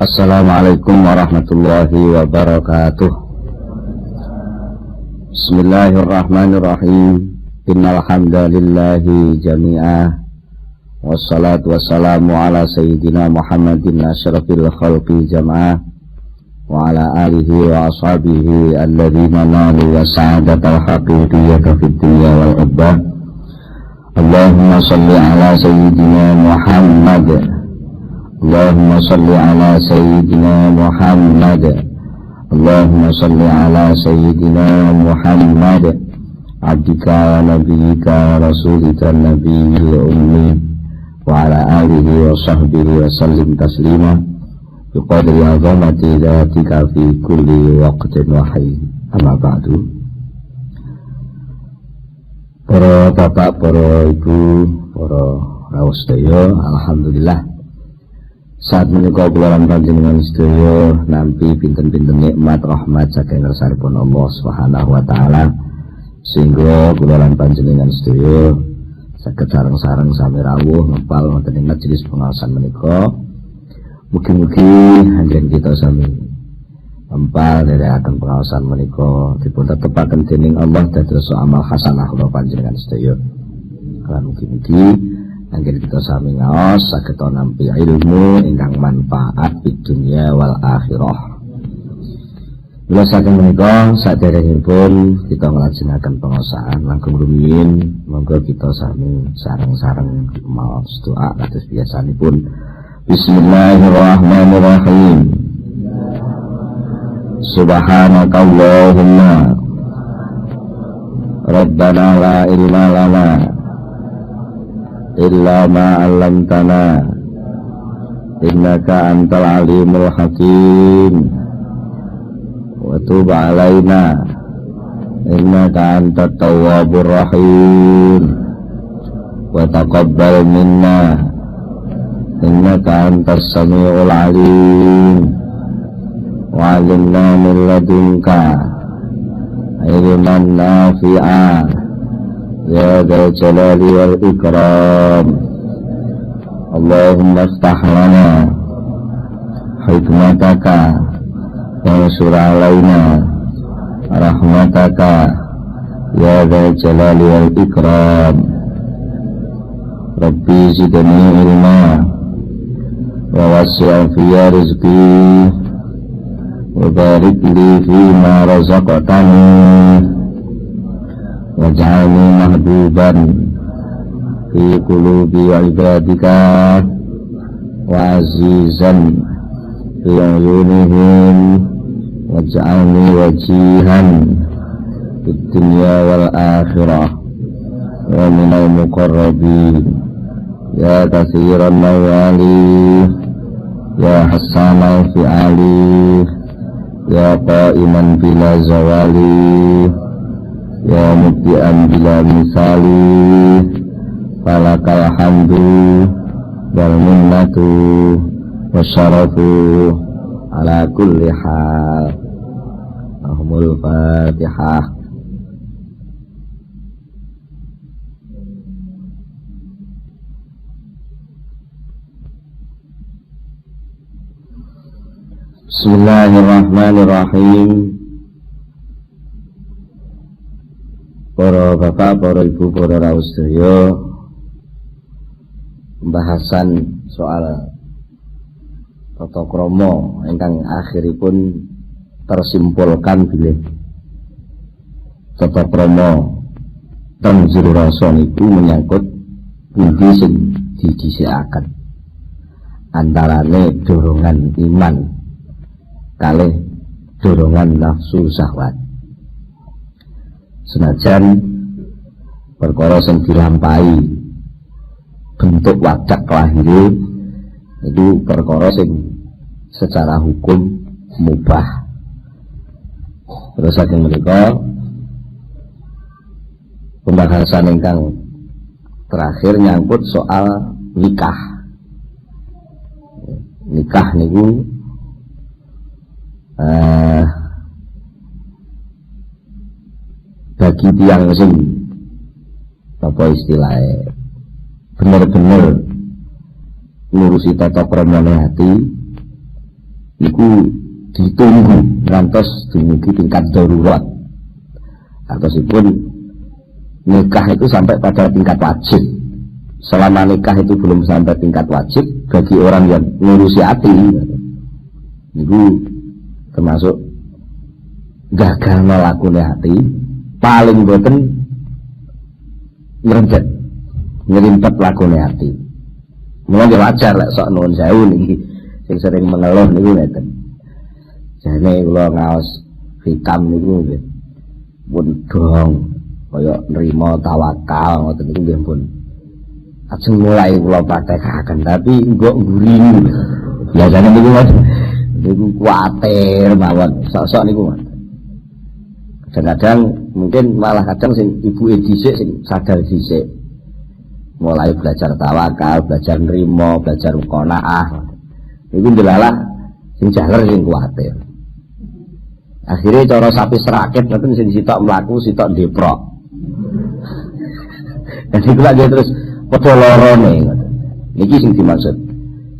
Assalamualaikum warahmatullahi wabarakatuh. Bismillahirrahmanirrahim. Innal hamdalillahi jami'ah. Wassalatu wassalamu ala sayyidina Muhammadin asyrafil khalqi jam'ah wa ala alihi wa ashabihi alladhina nalu wasa'adatal haqiqiyyata fid dunya wal ukhbah. Allahumma salli ala sayyidina Muhammad. Allahumma salli ala sayyidina Muhammad. Allahumma salli ala sayyidina Muhammad abdika wa nabiyyika wa rasulika nabiyil ummi wa ala alihi wa sahbihi wa sallim taslima biqadri azamati dhatika fi kulli waqtin wa hin. Amma ba'du. Para bapak, para ibu, para rawuh sedaya, alhamdulillah saat menika kula lan panjenengan sedaya nampi pinten-pinten nikmat rahmat saking ngarsanipun Allah Subhanahu wa taala, sehingga kula lan panjenengan sedaya saged sareng-sareng sami rawuh ngepal wonten ing majelis pengaosan menika. Mugi-mugi anjen kita sami empal nderekaken pengaosan menika dipun tetepaken dening Allah dados amal hasanah kula panjenengan sedaya. Lan mugi-mugi anggen kita sami ngaos saged nampi ilmu ingkang manfaat di dunia wal akhirah. Mula saking menika saderengipun kita nglajengaken pengaosan langkung rumiyin, monggo kita sami sareng-sareng maos doa kados biasanipun. Bismillahirrahmanirrahim. Subhanakallahumma Rabbana la ilma lana illa ma 'allamtana innaka antal alimul hakim wa tub 'alaina innaka antat tawwabur rahim wa taqabbal minna innaka antas samiul alim wa 'allimna min ladunka ilman nafi'a ya dzal jalali wal ikram. Allahumma iftah lana hikmataka wansur alaina rahmataka ya dzal jalali wal ikram. Rabbi zidni ilma wa wasi' fi rizqi wa barik li fima razaqtani waj'alni mahbuban fi qulubi ibadika wa azizan fi uyunihim waj'alni wajihan fid dunya wal akhirah wa minal muqarrabin ya katsiran mawali ya hasanal fi'ali ya qa'iman bila zawali ya mubdi'an bila misali falakal hamdu wal minnatu wasyarafu ala kulli hal. Ahmul Fatihah. Bismillahirrahmanirrahim. Para bapak, para ibu, para rawuh sedaya, pembahasan soal tata krama ingkang akhiripun tersimpulkan bilih tata krama tanzil rasa niku menyangkut pundi sing didhisikaken antarane dorongan iman kalih dorongan nafsu syahwat. Senajan perkara sing dilampahi bentuk wajah lahire itu perkara sing secara hukum mubah. Terus saking menika pembahasan ingkang terakhir nyangkut soal nikah. Nikah niku bagi tiang sing apa istilahnya bener-bener ngurusi tata kramane hati niku ditunggu ngantos dumugi tingkat darurat. Atosipun nikah itu sampai pada tingkat wajib. Selama nikah itu belum sampai tingkat wajib bagi orang yang ngurusi hati, niku termasuk gagal melakukan hati, paling boten ngerempet ngerimpet lakune hati. Mulai wajar lek sok nuwun sewu niki sing sering mengeluh niku ngeten. Jane kula ngaos hikam niku nggih pun dong kaya nrimo tawakal ngoten niku nggih pun ajeng mulai kula praktekaken tapi engko nggurini. Biasane niku kuwatir mawon sok-sok niku. Kadang-kadang mungkin malah kadang sing ibuke dhisik sing sadar dhisik. Mulai belajar tawakal, belajar nrimo, belajar qanaah. Iku ndelalah sing jaler sing kuwatir. Akhirnya cara sapi serakit ngoten sing sitok mlaku, sitok deprok. Jadi kula terus padha lorone ngoten. Niki sing dimaksud.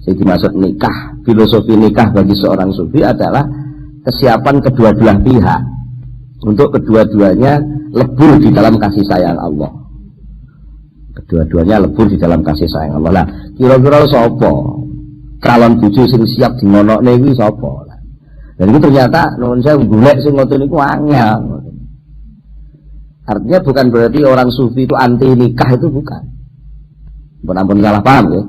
Sing dimaksud nikah, filosofi nikah bagi seorang sufi adalah kesiapan kedua belah pihak untuk kedua-duanya lebur di dalam kasih sayang Allah. Kedua-duanya lebur di dalam kasih sayang Allah. Nah, kira-kira sapa calon bojo sing siap dimonokne iki sapa? Dan itu ternyata nuwun sewu golek sing ngoten niku angel. Artinya bukan berarti orang sufi itu anti nikah, itu bukan. Ampun salah paham ya.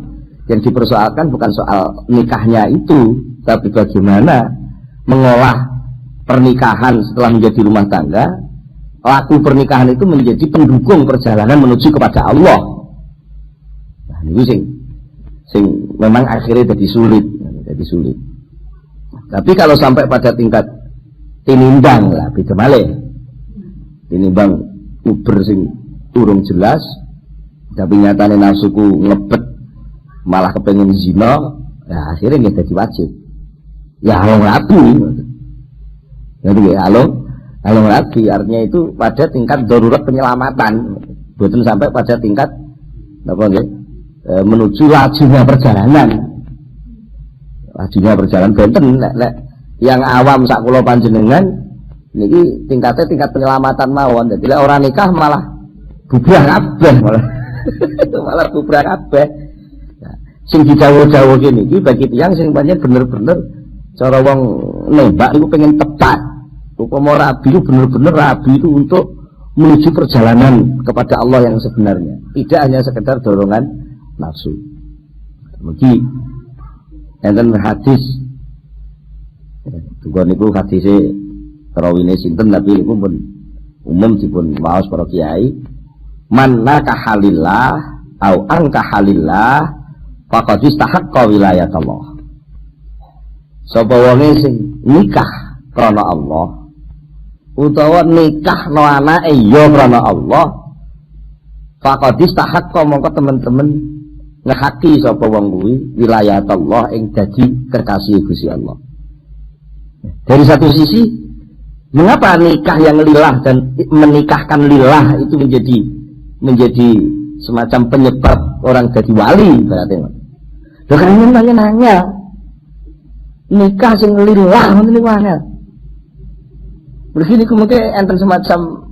Yang dipersoalkan bukan soal nikahnya itu, tapi bagaimana mengolah pernikahan setelah menjadi rumah tangga. Laku pernikahan itu menjadi pendukung perjalanan menuju kepada Allah. Nah, ini sing memang akhirnya jadi sulit. Tapi kalau sampai pada tingkat tinimbang lah, beda malih. Tinimbang uber sing urung jelas, tapi nyatane nafsuku ngebet, malah kepengen zina, ya akhirnya nggak jadi wajib. Ya halong rabi. Jadi ya halong rabi artinya itu pada tingkat darurat penyelamatan, bukan sampai pada tingkat apa ya, menuju lajunya perjalanan. Lajunya perjalanan benten yang awam sak kula panjenengan niki tingkatnya tingkat penyelamatan mawon. Jadi orang nikah malah bubrah kabeh malah bubrah kabeh. Nah, sing dijawab-jawab niki bagi tiyang sing pancen bener-bener cara wong nembak niku pengen tepat. Upama rabi itu bener-bener rabi itu untuk menuju perjalanan kepada Allah yang sebenarnya, tidak hanya sekedar dorongan nafsu. Mugi enten hadis, juga niku hadise rawine sinten tapi niku pun umum dipun maos para kiai. Man nakahalillah au angkahalillah faqad istahaqqa wilayatullah. Sapa wonge sing nikah krana Allah utawa nikah no anake ya krana Allah faqad istahaqqa, mongko teman-teman ngehaki sapa wong kuwi wilayah Allah ing dadi kekasih Gusti Allah. Dari satu sisi, mengapa nikah yang lillah dan menikahkan lillah itu menjadi semacam penyebab orang jadi wali berarti. Lho kan nanya nikah sing lillah ngoten niku angel. Begini mungkin enten semacam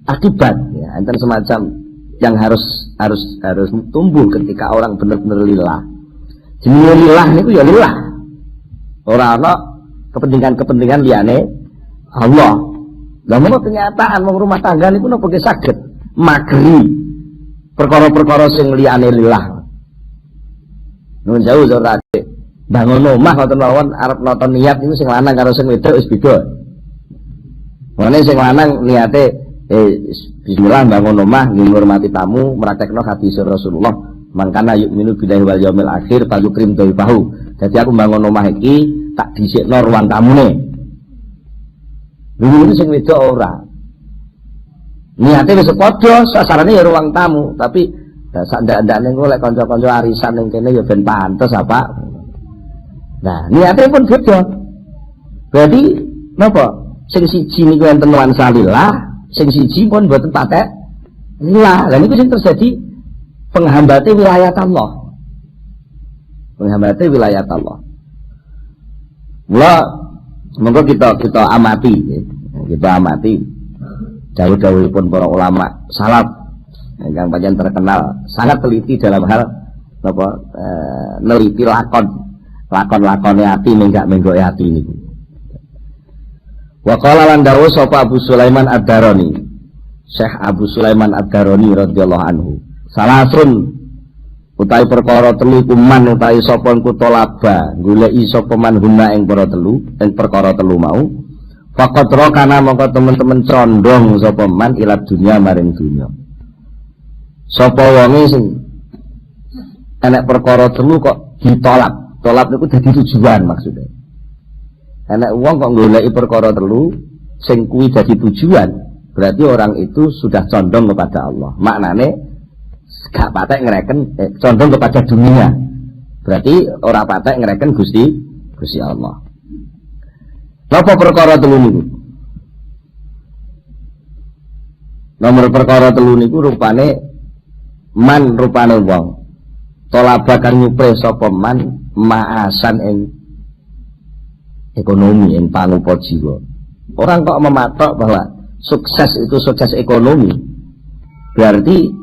akibat ya, enten semacam yang harus tumbuh ketika orang benar-benar lillah. Jenenge lillah niku ya lillah. Ora ana kepentingan liyane Allah. Lah menawa kenyataan wong rumah tangga niku napa ge saged magri perkara-perkara sing liyane lillah. Nuwun jauh ora bangun omah ngoten mawon arep nonton niat niku sing lanang karo sing wedok wis beda. Mane sing lanang niate bismillah bangun omah ngurmati tamu meraktekno hadis Rasulullah mangkana yu'minu billahi wal yaumil akhir fayukrim dhaifahu. Jadi aku bangun omah iki tak dhisikno ruang tamune. Lha sing wedok ora. Niate wis padha sasarane ya ruang tamu, tapi sak ndak-ndakne engko lek kanca-kanca arisan ning kene ya ben pantes apa. Nah, niate pun beda. Berarti napa? Sing siji niku enten nuansa lillah, sing siji pun mboten patek lillah. Lah niku sing terjadi penghambate wilayah Allah. Penghambate wilayah Allah. Mula monggo kita amati ya. Kita amati dawuh-dawuhipun para ulama salaf yang pancen terkenal sangat teliti dalam hal apa neliti lakon-lakone ati menggok-menggoke ati niku. Wa qala lan dawuh sapa Abu Sulaiman Ad-Darani, Syekh Abu Sulaiman Ad-Darani radhiyallahu anhu, salasun utawi perkara telu kuman utawi sapa engko tolaba goleki sapa man huna ing perkara telu mau faqad kana mongko teman-teman condong sapa man ila dunya maring dunya. Sapa wonge sing enek perkara telu kok ditolak, tolak niku dadi tujuan maksudnya. Enek wong kok goleki perkara telu sing kuwi dadi tujuan, berarti orang itu sudah condong kepada Allah. Maknane gak patek ngereken condong kepada dunia. Berarti ora patek ngereken Gusti Allah. Napa perkara telu niku? Nomor perkara telu niku rupane man rupane wong. Tolabakan nyupre sapa man maasan ing ekonomi ing pangupa jiwa. Orang kok mematok bahwa sukses itu sukses ekonomi, berarti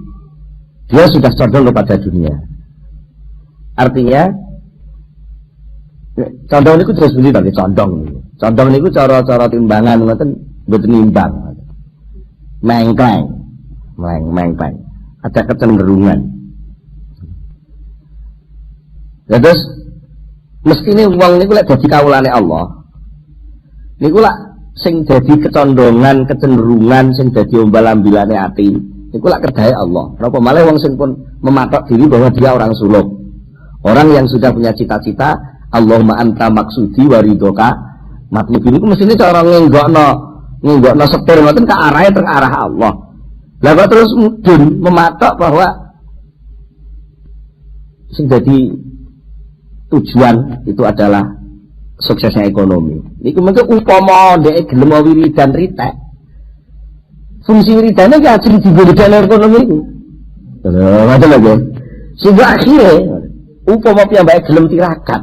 dia sudah condong kepada dunia. Artinya condong niku terus bunyi bagi condong. Condong niku cara timbangan ngoten mboten nimbang. Mengkleng. Ada kecenderungan. Ya terus mestine wong niku lek dadi kawulane Allah. Niku lak sing dadi kecondongan, kecenderungan, sing dadi ombal-ambilane ati, niku lak kedahe Allah. Napa malah wong sing pun mematok diri bahwa dia orang suluk. Orang yang sudah punya cita-cita, Allahumma anta maksudi wa ridhoka matlubi niku mestine cara ngenggokno setir ngoten ke arahe teng arah Allah. Lah kok terus mudun mematok bahwa sing dadi tujuan itu adalah suksesnya ekonomi. Niku mengko upama ndek gelem wiridan ritek. Fungsi wiridane ki ajeng digolekane ekonomi iku. Lha ngoten lho. Sehingga akhirnya upama piyambake gelem tirakat.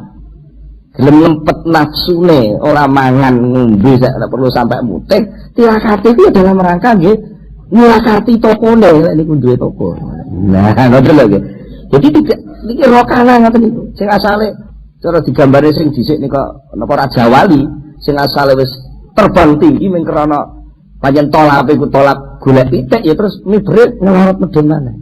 Gelem lempet nafsune, ora mangan ngombe sak perlu sampai mutih. Tirakat itu adalah rangka nggih nyurakati tokone lek niku duwe toko. Nah, ngoten lho nggih. Jadi tidak niki rokana ngoten niku. Sing asale cara digambare sing dhisik nika napa Raja Wali sing asale wis terbang tinggi ming krana pancen tolape ku tolak golek titik ya terus mibrit ngelorot medun maneh.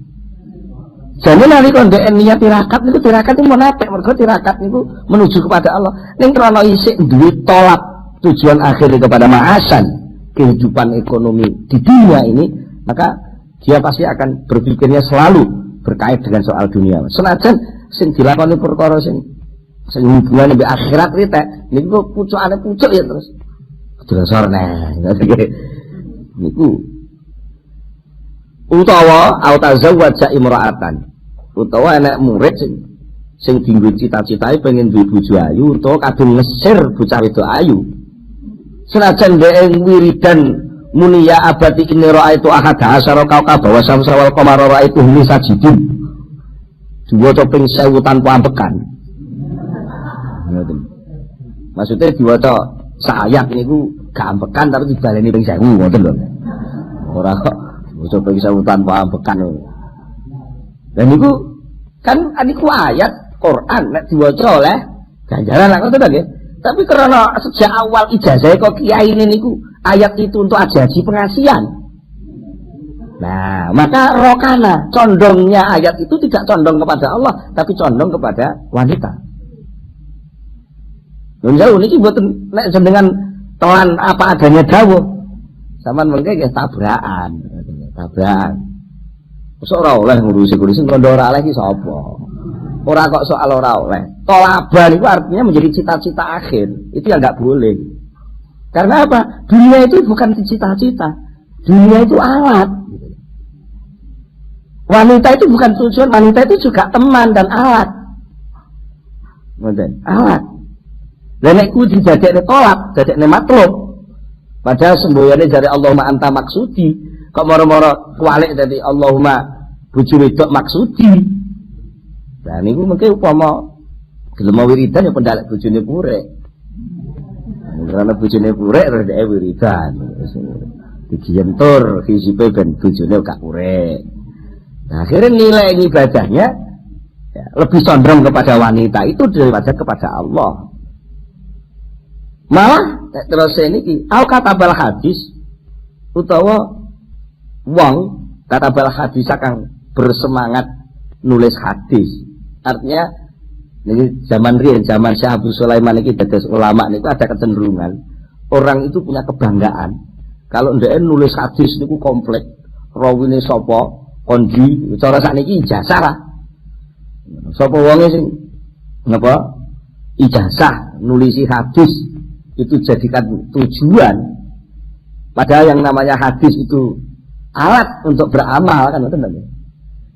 Jane nalika ndek niat tirakat niku tirakat itu menapek mergo tirakat niku menuju kepada Allah. Ning krana isih duwe tolak tujuan akhir kepada ma'asan kehidupan ekonomi di dunia ini, maka dia pasti akan berpikirnya selalu berkait dengan soal dunia. Senajan sing dilakoni perkara sing hubungane mbek akhirat ritek niku pucukane pucuk ya terus. Drasar nah. Niku utawa autazawwaja imra'atan. Utawa enek murid sing dienggo cita-citae pengen duwe bojo ayu utawa kadung ngesir bocah wedok ayu. Senajan dhek wiridan muni ya abati inni ra'aitu ahada asyara kaukaba wa syamsa wal qamara ra'aitu li sajidin. Diwaca ping 1000 tanpa ambekan. Ngoten. Maksudnya diwaca sayat niku gak ambekan tapi dibaleni ping 1000 ngoten lho. Ora kok waca ping 1000 tanpa ambekan. Dan niku kan niku ayat Quran nek diwaca oleh ganjaran lak ngoten nggih. Tapi karena sejak awal ijazah kok kiai ini niku ayat itu untuk ajaji pengasihan. Nah, maka rokana condongnya ayat itu tidak condong kepada Allah, tapi condong kepada wanita. Jauh niki mboten nek jenengan toan apa adanya dawuh. Sampeyan mengke nggih tabrakan. Sok ora oleh ngurusi kondo ora oleh iki sapa? Ora kok soal ora oleh. Tolaban itu artinya menjadi cita-cita akhir. Itu yang enggak boleh. Karena apa? Dunia itu bukan cita-cita. Dunia itu alat. Wanita itu bukan tujuan, wanita itu juga teman dan alat. Alat. Lah nek ku dijadekne tolak, dadekne matlub. Padahal semboyane jare Allahumma anta maksudi, kok moro-moro kualik dadi Allahumma bojo wedok maksudi. Lah niku mengke upama gelem wiridan ya pendalek bojone pure. karena bojone purek terus dhek wiridan. Dijentur hisipe ben bojone gak purek. Nah, akhirnya nilai ibadahnya ya, lebih condong kepada wanita itu daripada kepada Allah. Malah terus ini au katabal hadis utawa wong katabal hadis akan bersemangat nulis hadis. Artinya ini zaman riyen zaman Syekh Abdul Sulaiman iki dados ulama niku ada kecenderungan orang itu punya kebanggaan kalau ndek nulis hadis niku komplek rawine sapa kondi cara sakniki ijazah lah. Sapa wonge sing napa ijazah nulisi hadis itu jadikan tujuan. Padahal yang namanya hadis itu alat untuk beramal kan betul nggak?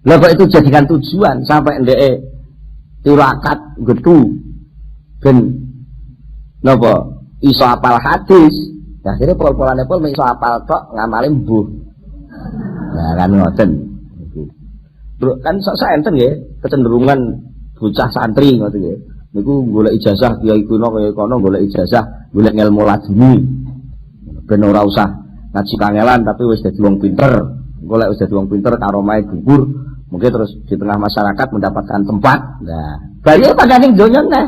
Lah kok itu jadikan tujuan sampai ndeke tirakat getu ben napa iso apal hadis. Nah, akhirnya pol-polane pol iso apal tok ngamale mbuh. Nah kan ngoten. Kan saya enten nggih kecenderungan bocah santri ngoten nggih. Niku golek ijazah kiai kuno kaya kono golek ijazah, golek ilmu laduni. Ben ora usah ngaji kangelan tapi wis dadi wong pinter. Golek wis dadi wong pinter karomahe gugur, mungkin terus di tengah masyarakat mendapatkan tempat. Nah, bari pada ning donya neh.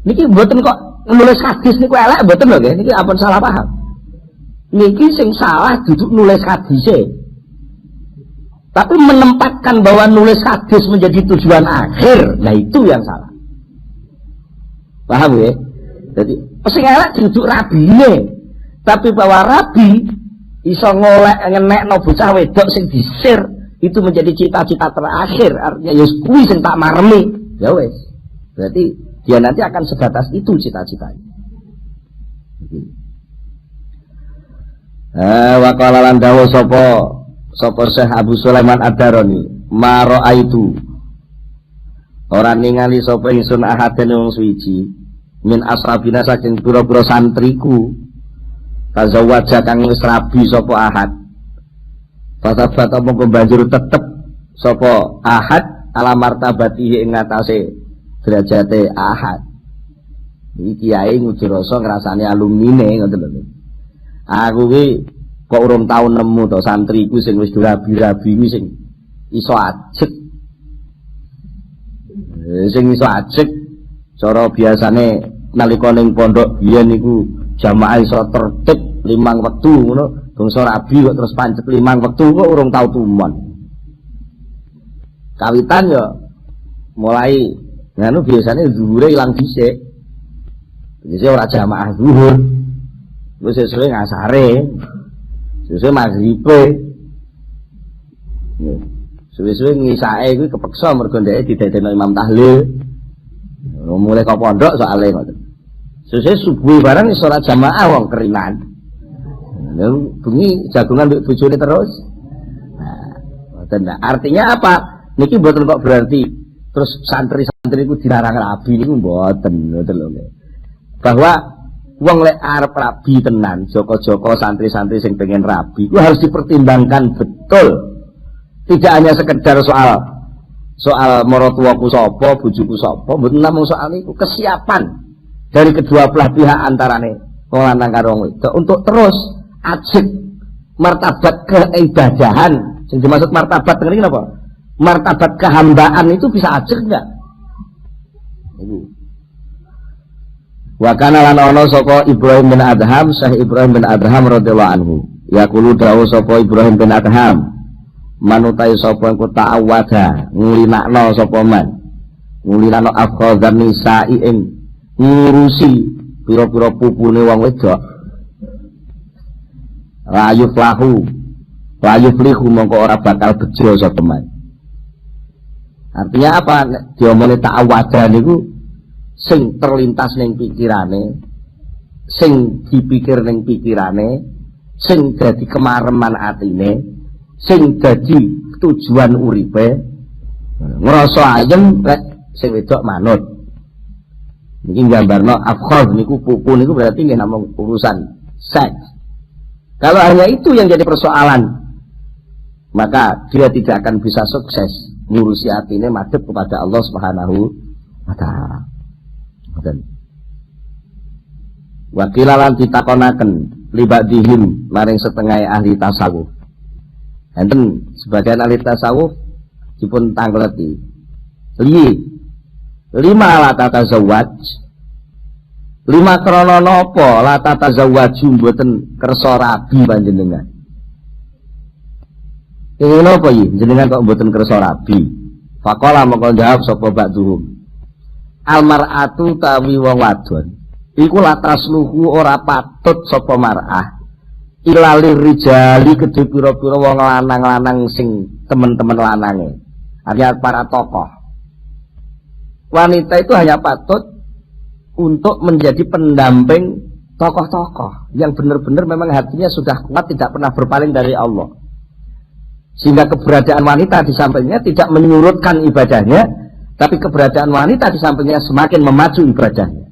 Niki mboten kok nulis hadis niku elek mboten lho nggih. Niki ampun salah paham. Niki sing salah duduk nulis hadise. Tapi menempatkan bahwa nulis hadis menjadi tujuan akhir, nah itu yang salah. Paham ya? Jadi, sing elek duduk rabine. Tapi bahwa rabi iso ngolek ngenekno bocah wedok sing disir itu menjadi cita-cita terakhir. Artinya ya kuwi sing tak maremi. Ya wis. Berarti dia nanti akan sebatas itu cita-citanya. Wa qala lan dawuh sapa Syekh Abu Sulaiman Ad-Darani ma raaitu ora ningali sapa ingsun ahaden wong suci min asrabina saking pira-pira santriku tazawwaja kang wis rabi sapa ahad fata mongko banjur tetep sapa ahad ala martabati ing ngatasé derajate ahad. Iki kiai ngujurasa ngrasani alumnine ngoten lho. Aku ki kok urung tau nemu to santriku sing wis rabi-rabi kuwi sing iso ajeg. Sing iso ajeg cara biasane nalika ning pondok biyen niku jamaah iso tertib 5 wektu ngono, bangsa rabi kok terus pancet 5 wektu kok urung tau tumon. Kawitan ya mulai nganu biasane zuhure ilang dhisik. Dhisik ora jamaah zuhur. Wis sesuai ngasare. Suwe maghribe. Suwe-suwe ngisake kuwi kepeksa mergo ndeke didadekno imam tahlil. Mulai kok pondok soalé ngoten. Suwe subuh bareng salat jamaah wong keringan. Bengi jagungan mbek bojone terus. Nah, ngoten. Artinya apa? Niki mboten kok berarti terus santri-santri ku dilarang rabi niku mboten, ngoten lho. Bahwa wong lek arep rabi tenan, joko-joko santri-santri sing pengen rabi, itu harus dipertimbangkan betul. Tidak hanya sekedar soal maratuwaku sapa, bojoku sapa, mboten namung soal niku, kesiapan dari kedua belah pihak antarane wong lanang karo wong wedok untuk terus ajeg martabat keibadahan. Sing dimaksud martabat ngene napa? Martabat kehambaan itu bisa ajeg enggak? Wa kana lan ana sapa Ibrahim bin Adham, Syekh Ibrahim bin Adham radhiyallahu anhu. Yaqulu dawuh sapa Ibrahim bin Adham, manutai sapa engko ta'awada, ngulinakno sapa man. Ngulinakno afqadzan nisa'i ing ngurusi pira-pira pupune wong wedok. La yuflihu mongko ora bakal bejo sapa man. Artinya apa? Diomongne ta'awada niku sing terlintas ning pikirane, sing dipikir ning pikirane, sing dadi kemareman atine, sing dadi tujuan uripe, ngrasa ayem rek sing wedok manut. Niki gambarno afkhaz niku pupu niku berarti nggih namung urusan seks. Kalau hanya itu yang jadi persoalan, maka dia tidak akan bisa sukses ngurusi atine madhep kepada Allah Subhanahu wa taala. Wakilalan ditakonaken libadihim maring setengah ahli tasawuf. Enten sebagian ahli tasawuf dipun tangleti. Lima la tatazawwaj. Lima krana napa la tatazawwaju mboten kersa rabi panjenengan. Ini napa iki jenengan kok mboten kersa rabi? Faqala mongko jawab sapa ba'duhum. Almar'atu tawi wong wadon iku latasluhu ora patut sapa mar'ah ilalir rijali kedhe pira-pira wong lanang-lanang sing temen-temen lanange. Artinya para tokoh. Wanita itu hanya patut untuk menjadi pendamping tokoh-tokoh yang benar-benar memang hatinya sudah kuat, tidak pernah berpaling dari Allah. Sehingga keberadaan wanita di sampingnya tidak menyurutkan ibadahnya, tapi keberadaan wanita di sampingnya semakin memacu ibadahnya.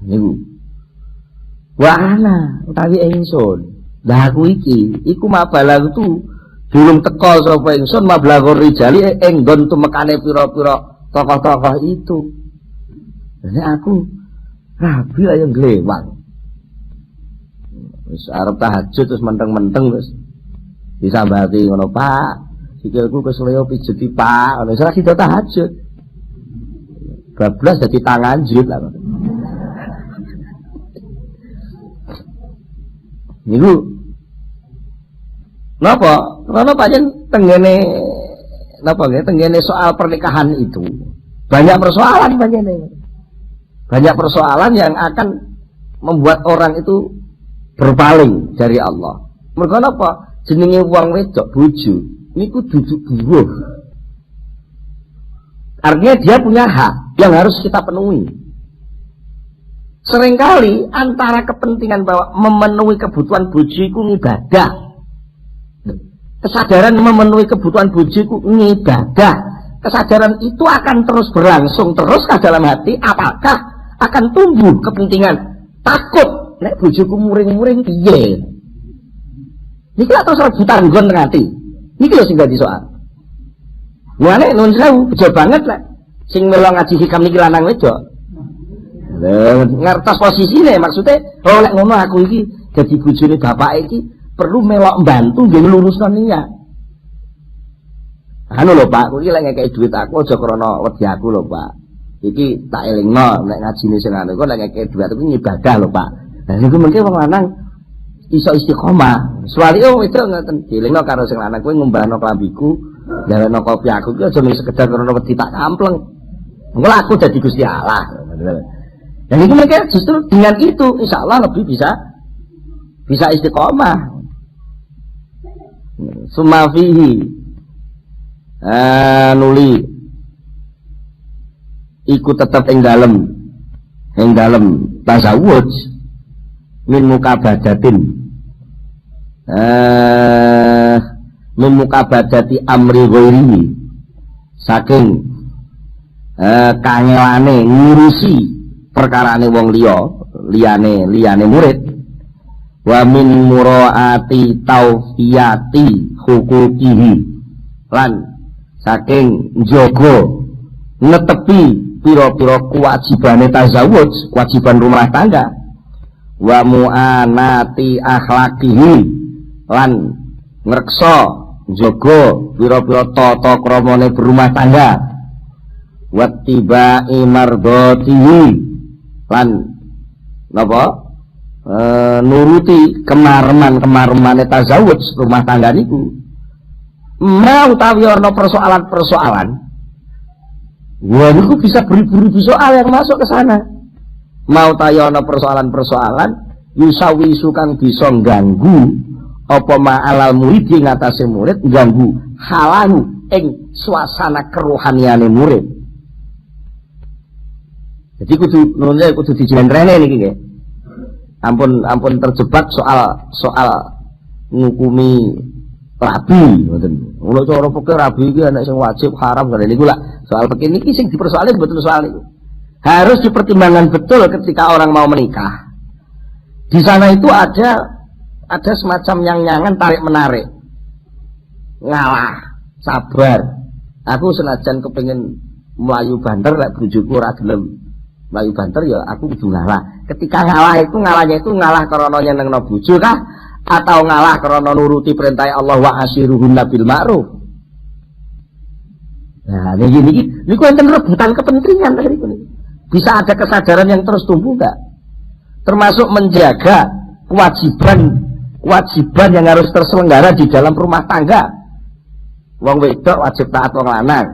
Niku. Wa ana utawi ingsun. Lah aku iki, iku mabalang tu durung teka sapa ingsun mablagor rijali enggon tumekane pira-pira tokoh-tokoh itu. Jadi aku rabi ayo glewang. Wis arep tahajud terus menteng-menteng wis disambati ngono, Pak. Sikilku kesleo pijeti, Pak. Wis ora sida tahajud. Bablas dadi tangan jut lah. Niku napa? Karena pancen tenggene napa nggih tenggene soal pernikahan itu banyak persoalan panjene. Banyak persoalan yang akan membuat orang itu berpaling dari Allah. Mergo napa? Jenenge wong wedok bojo niku duduk buruh. Artinya dia punya hak yang harus kita penuhi. Seringkali antara kepentingan bahwa memenuhi kebutuhan bojoku ibadah, kesadaran memenuhi kebutuhan bojoku ibadah, kesadaran itu akan terus berlangsung terus ke dalam hati. Apakah akan tumbuh kepentingan takut nek bojoku muring-muring piye? Niki terus rebutan nggon teng ati. Niki lho sing dadi soal. Mulane nuwun sewu bejo banget lek sing melo ngaji hikam niki lanang wedok. Ngertos posisine maksudnya oh lek ngono aku iki dadi bojone bapak iki perlu melok mbantu nggih nglurusno niat. Anu lho Pak, kuwi lek ngekeki dhuwit aku aja krana wedi aku lho Pak. Iki tak elingno nek ngajine sing anu kok nek ngekeki dhuwit aku ibadah lho Pak. Lah niku mengke wong lanang iso istiqomah. Suwali itu ngoten dielingno karo sing lanang kuwi ngumbahno klambiku, gaweno kopi aku ki aja mung sekedar krana wedi tak kampleng. Engko aku dadi Gusti Allah. Dan itu mereka justru dengan itu insya Allah lebih bisa istiqomah. Sumafihi nuli ikut tetap ing dalem tasawuf min mukabadatin min mukabadati amri ghairihi saking kangelane ngurusi perkarane wong liyane murid wa min muraati tawfiyati hukukihi lan saking njogo netepi pira-pira kewajibane tazawuj, kewajiban rumah tangga wa mu'anati akhlaqihi lan ngreksa njogo pira-pira tata kramane berumah tangga wattiba'i mardatihi lan napa nuruti kemarman-kemarmane tazawuj rumah tangga niku mau utawi ana persoalan-persoalan wah niku bisa beribu-ribu soal yang masuk ke sana mau utawi ana persoalan-persoalan yusawi sukang bisa ganggu apa ma'alal murid ing atase murid ganggu halahu ing suasana kerohaniane murid. Jadi kudu dijenrene niki nggih. Ampun terjebak soal ngukumi rabi ngoten. Ngono cara fikih rabi iki ana sing wajib haram ngene niku lak soal fikih niki sing dipersoalkan betul soal niku. Harus dipertimbangkan betul ketika orang mau menikah. Di sana itu ada semacam yang-yangan tarik menarik. Ngalah, sabar. Aku senajan kepengin melayu banter lek bojoku ora gelem mlayu banter ya aku kudu ngalah. Ketika ngalahnya itu ngalah karena nyenengno bojo kah atau ngalah karena nuruti perintah Allah wa asyiruhunna bil ma'ruf. Nah, ini enten rebutan kepentingan tadi ini. Bisa ada kesadaran yang terus tumbuh enggak? Termasuk menjaga kewajiban yang harus terselenggara di dalam rumah tangga. Wong wedok wajib taat wong lanang.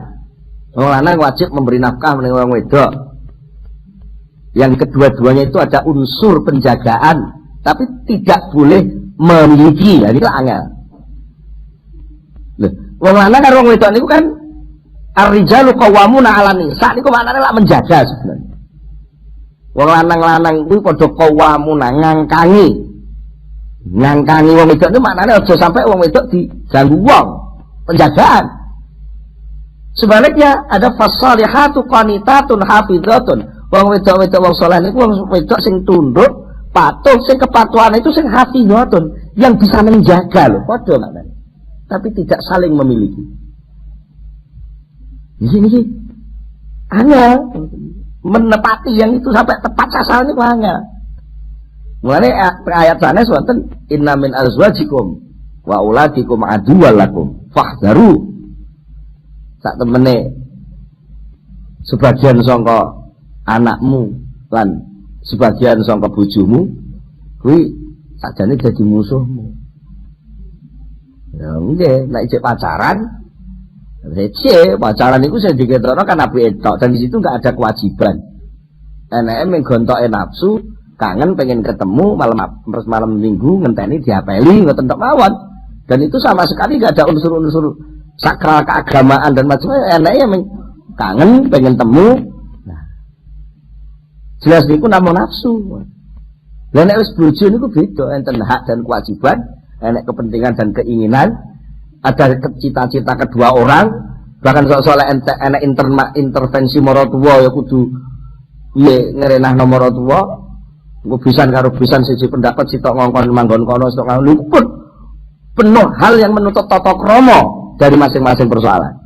Wong lanang wajib memberi nafkah meneng wong wedok. Yang kedua-duanya itu ada unsur penjagaan, tapi tidak boleh memiliki. Ya, ini angel. Loh, wong lanang karo wong wedok niku kan ar-rijalu qawwamuna 'alan nisa. Niku maknane lak menjaga sebenarnya. Wong lanang-lanang itu padha qawwamuna ngangkangi wong wedok itu maknane aja sampai wong wedok diganggu wong. Penjagaan. Sebaliknya ada fasalihatu qanitatun hafizatun. Wong wedok-wedok wong saleh niku wong wedok sing tunduk, patuh, sing kepatuhan itu sing hafizatun, yang bisa menjaga lho, padha maknane. Tapi tidak saling memiliki. Ini angel menepati yang itu sampai tepat sasaran itu angel. Mulane ayat sanes wonten inna min azwajikum wa uladikum aduwwal lakum fahdharu. Sak temene sebagian sangka anakmu lan sebagian sangka bojomu kuwi sakjane dadi musuhmu. Ya nggih, nek cek pacaran itu saya diketahui kan api etok, dan di situ nggak ada kewajiban. Enake menggontoke nafsu, kangen pengen ketemu malam minggu ngenteni diapeli ngoten tok mawon. Dan itu sama sekali nggak ada unsur-unsur sakral keagamaan dan macam-macam. Enake kangen pengen temu. Nah, jelas niku namung nafsu. Lah nek wis bojo niku beda, enten hak dan kewajiban, enek kepentingan dan keinginan. Ada cita-cita kedua orang, bahkan soal enek intervensi marotuwa ya kudu piye ngrenahno marotuwa, engko pisan karo pisan siji pendapat sitok ngongkon manggon kono sitok ngono pun penuh hal yang menuntut tata krama dari masing-masing persoalan.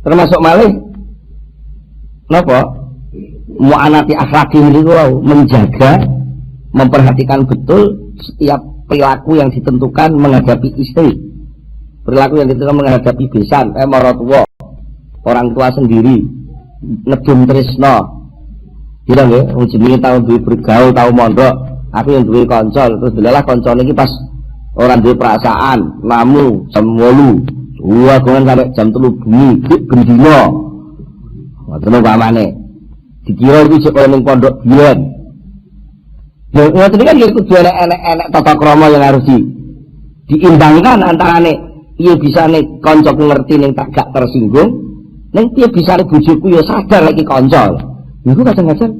Termasuk malih napa? Mu'anati akhlaki niku menjaga, memperhatikan betul setiap perilaku yang ditentukan menghadapi istri, perilaku yang ditentukan menghadapi besan, marotuwa, orang tua sendiri, ngedum tresno, bilang ya, jenenge tau duwe bergaul, tau mondok, aku yang duwe koncol, terus delalah koncol ini pas orang duwe perasaan, namu jam 8, gongan sampai jam 3 bumi, gendino, ngoten pamane, dikira iki cek ning pondok biyen. Ya, ini kan ya kudu enek tata krama yang harus diimbangkan antarane iya bisa nih konco ngerti ning tak gak tersinggung, ning dia bisa nih bojoku ya sadar lagi konco. Iku kadang-kadang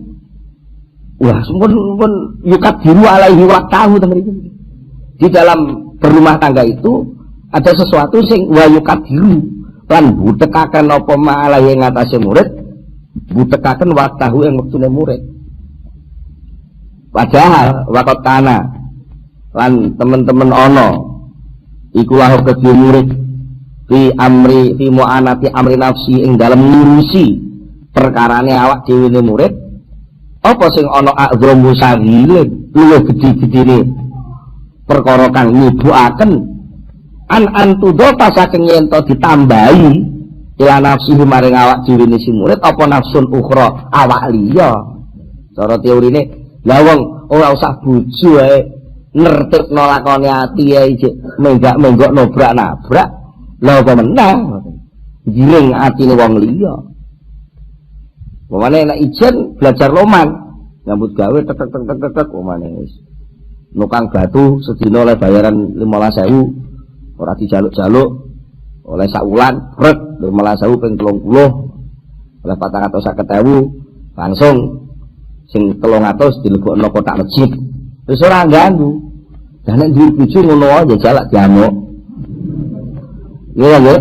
wah sumpun yukat diru alaihi wa tahu temen iki. Di dalam berumah tangga itu ada sesuatu sing wa yukat diru lan butekaken apa ma'alai ing atase murid, butekaken waktahu ing wektune murid. Padahal wakot kana lan teman-teman ono iku lahu kedhe murid fi mu'anati amri nafsi ing dalam ngurusi perkarane awak dhewe ne murid apa sing ana azromu sagilin luwih gedhe-gedhene perkara kang nyubukaken antudo pasaking yen to ditambahi ila nafsi maring awak dhewe ne si murid apa nafsun ukhra awak liya. Cara teorine lah wong ora usah bojo ae nertibno lakone ati ae menggak-menggok nobrak-nabrak. Lah apa meneh giring atine wong liya. Pemane nek ijen belajar loman nyambut gawe tek pemane wis nukang batu sedina oleh bayaran 15.000 ora dijaluk-jaluk oleh sak wulan rek 15.000 ping 30 oleh 450.000 langsung sing 300 dilebokno kotak masjid. Wis ora ganggu. Lah nek duwe bojo ngono aja jalak diamuk. Iya nggih.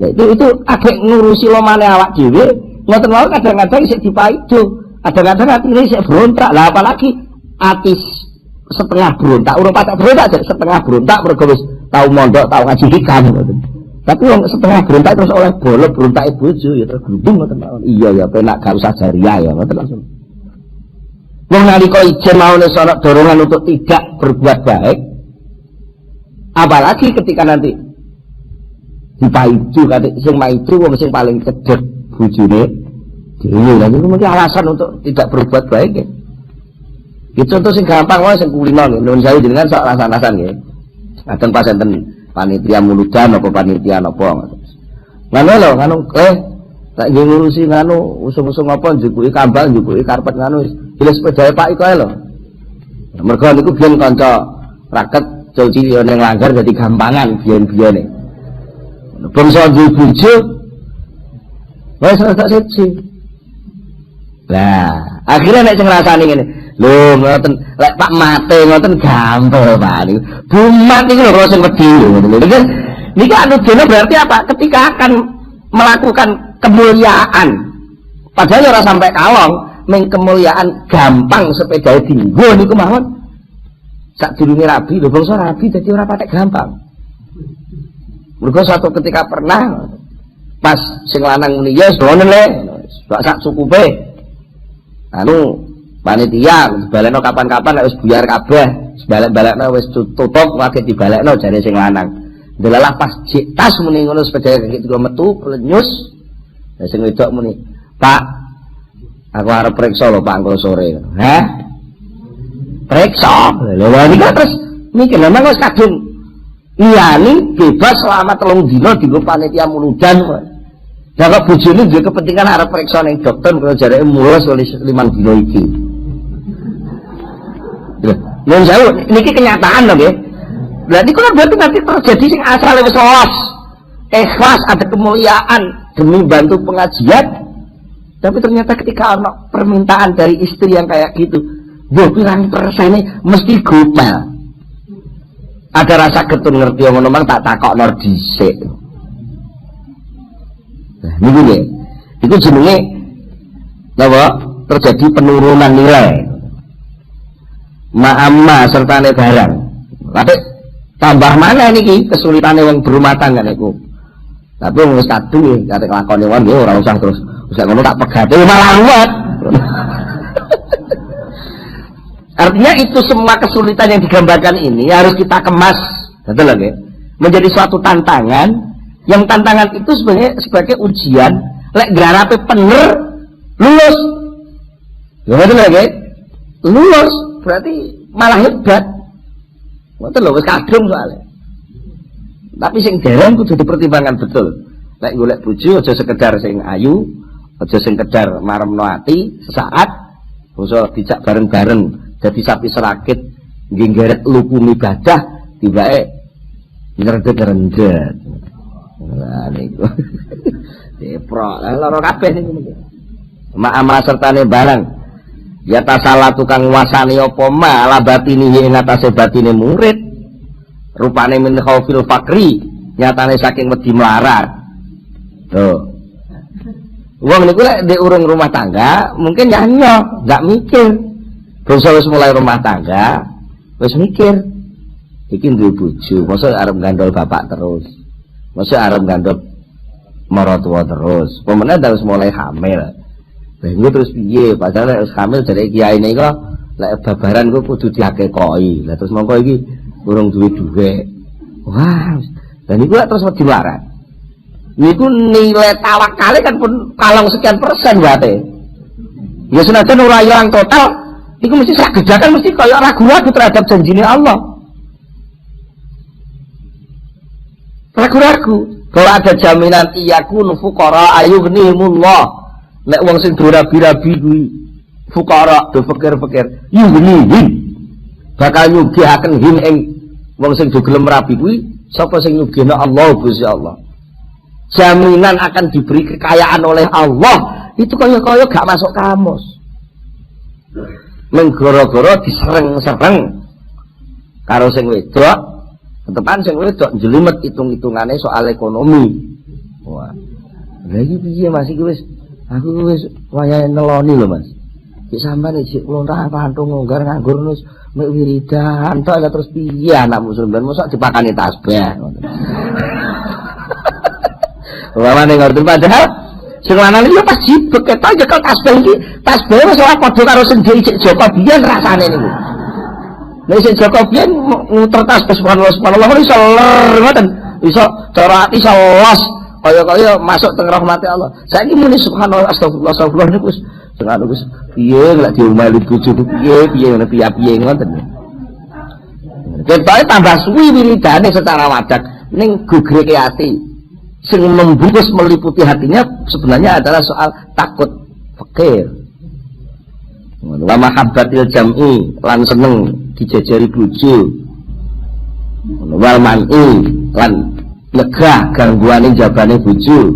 Ya itu agek ngurusi lomane awak dhewe, ngoten mawon kadang-kadang isih dipaido, kadang-kadang atine isih berontak. Lah apalagi ati setengah berontak, urung patek berontak, setengah berontak mergo wis tau mondok, tau ngaji hikam ngoten. Tapi wong setengah berontak terus oleh bola berontak bojo ya terus gendung ngoten mawon. Iya ya penak gak usah jariah ya ngoten langsung. Wong nalika ijen maune ana dorongan untuk tidak berbuat baik. Apalagi ketika nanti dipaidu kate sing maidu wong sing paling cedhek bojone dhewe lha niku mesti alasan untuk tidak berbuat baik ya. Iki contoh sing gampang wae sing kulino nggih nuwun sewu jenengan sok alasan-alasan nggih. Kadang pas enten panitia muludan apa panitia napa ngono lho nganu tak nggih ngurusi nganu usung-usung apa njukuki kambal njukuki karpet nganu wis sepedae Pak iko lho. Mergo niku biyen kanca raket cuci yo ning langgar dadi gampangan biyen-biyene. Bangsa duwe bojo wis rada siji. Lah, akhirnya nek sing ngrasani ngene. Lho, ngoten lek Pak mate ngoten gampang Pak niku. Bumat niku lho sing wedi lho. Niku anudene berarti apa? Ketika akan melakukan kemuliaan. Padahal ora sampai kalong, meng kemuliaan gampang sepeda dinggo niku mawon. Sadurunge rabi lho bangsa rabi dadi ora patek gampang. Mergo suatu ketika pernah pas sing lanang muni ya donen le, sak cukupe. Anu panitia dibalekno kapan-kapan nek wis buyar kabeh, balek-balekno wis tutup lagi dibalekno jare sing lanang. Delalah pas tas muni ngono sepeda kaki digo metu plenyus. Lah sing wedok muni, "Pak, aku arep periksa lho Pak engko sore." Hah? Periksa. Lha niku terus mikir lha wis kadung iyane bebas selama 3 dina dienggo panitia muludan kok. Lah kok bojone duwe kepentingan arep periksa ning dokter kok jareke mulus oleh 5 dina iki. Nun sewu niki kenyataan lho nggih. Berarti kan berarti nanti terjadi sing asale wis lolos. Ikhlas ada kemuliaan demi bantu pengajian. Tapi ternyata ketika ada permintaan dari istri yang kayak gitu, pirang persennya mesti gopal. Ada rasa ketun ngerti yang ngomong tak takokno dhisik. Nah, niku nggih. Iku jenenge napa? Terjadi penurunan nilai. Ma'amma sertane barang. Tapi tambah mana niki kesulitane wong berumah tangga niku. Tapi wong wis kadung kate lakone wong ya ora usah terus usah ngono tak pegate malah ruwet. Artinya itu semua kesulitan yang digambarkan ini harus kita kemas, betul lagi, menjadi suatu tantangan. Yang tantangan itu sebagai ujian. Lek garape bener lulus, ya betul lagi, lulus berarti malah hebat. Betul loh, kadung soalnya. Tapi sing dereng kudu dipertimbangkan betul. Lek golek bojo aja sekedar sing ayu, aja sing sekedar maremno ati sesaat, usah dijak bareng-bareng. Jadi sapi serakit nggeret lukum ibadah tibake ngerendet-rendet. Nah niku. Depro, lara kabeh niku. Ma'ama sertane barang. Ya tasala tukang wasani apa ma ala batini ing atase batine murid. Rupane min khaufil fakri, nyatane saking wedi melarat. Tuh. Wong niku lek ndek urung rumah tangga, mungkin nyanyo, enggak mikir. Bangsa wis mulai rumah tangga, wis mikir, iki duwe bojo, mosok arep gandol bapak terus, mosok arep gandol maratuwa terus, pemene wis mulai hamil. Lha iku terus piye? Padahal wis hamil jare kiyaine kok lek babaran ku kudu diakekoki. Lah terus mongko iki urung duwe dhuwit. Wah, dan niku lek terus wedi larat. Niku nilai tawakale kan pun kalong sekian persen wate. Ya senajan ora ilang total. Itu mesti sagedakan mesti kayak ragu-ragu terhadap janjinya Allah. Ragu-ragu. Kalau ada jaminan iyakun fuqara ayughnihimullah. Nek wong sing rabi-rabi kuwi fuqara do fikir-fikir yughnihim. Bakal nyugihaken him ing wong sing do gelem rabi kuwi sapa sing nyugihna Allah Gusti Allah. Jaminan akan diberi kekayaan oleh Allah. Itu kaya-kaya gak masuk kamus. Menggoro-goro disereng-sereng karo sing wedok, tetepan sing wedok njlimet hitung-hitungane soal ekonomi. Wah. Lha iki piye Mas iki wis aku wis wayahe neloni lho Mas. Iki sampean iki kula tak pantung ngonggar nganggur wis mek wiridan tok terus piye anak muslim ben mosok dipakani tasbih. Wawane ngoten padahal sing lanang iki pas jibek ketok nyekel tasbih iki, tasbih wis ora padha karo sing dicik Joko biyen rasane niku. Nek sing Joko biyen muter tasbih subhanallah iso ler ngoten, iso cara ati iso los kaya masuk teng rahmate Allah. Saiki muni subhanallah astagfirullah niku wis sing anu wis piye lek diomeli bojoku piye ngono piye ngoten. Ketoke tambah suwi wiridane secara wadak ning gugreke ati. Sing membungkus meliputi hatinya sebenarnya adalah soal takut fakir. Wa mahabbatil jam'i lan seneng dijajari bojo. Wal man'i lan lega gangguane jabane bojo.